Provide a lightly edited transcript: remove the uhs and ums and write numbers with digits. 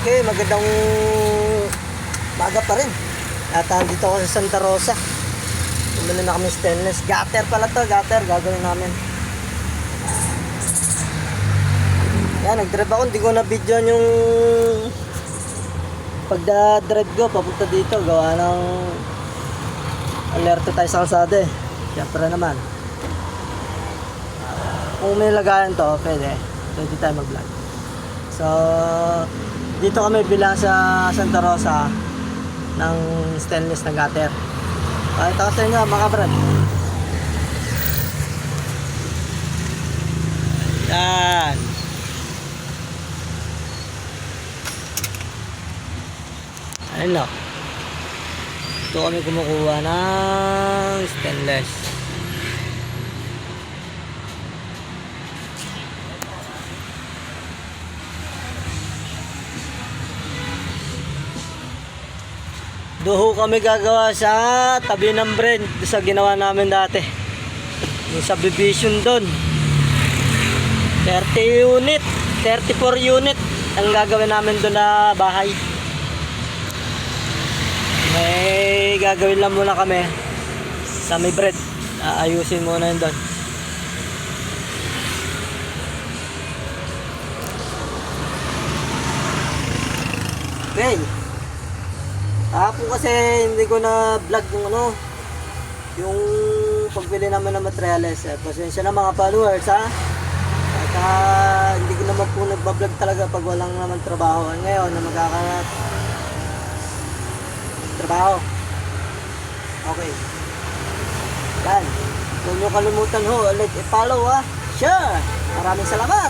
Okay, magandang baga pa rin. At dito ako sa Santa Rosa. Bumili na kami stainless. Gutter pala to, gutter. Gagawin namin. Yan, nag-drive ako. Hindi ko na video yung pagda-drive ko papunta dito. Gawa ng alerto tayo sa kalsada eh. Siyempre naman. Kung may lagayan to, pwede tayo mag-vlog. So, dito kami bilang sa Santa Rosa ng stainless na gutter. Pakita ko sa inyo mga brad. Yan. Ayun lang. Ito kami kumukuha ng stainless. Doho kami gagawa sa tabi ng Brent sa ginawa namin dati. Yung subdivision doon. 30 unit, 34 unit ang gagawin namin doon na bahay. May gagawin lang muna kami sa may Brent. Ayusin muna yun doon. Okay. Ako kasi hindi ko na vlog yung yung pagbili naman ng materials. Pasensya na mga followers ha. At hindi ko naman po nagbablog talaga pag walang naman trabaho. Ngayon na trabaho. Okay. Yan. Huwag nyo kalimutan ho. Like, follow ha. Share. Maraming salamat.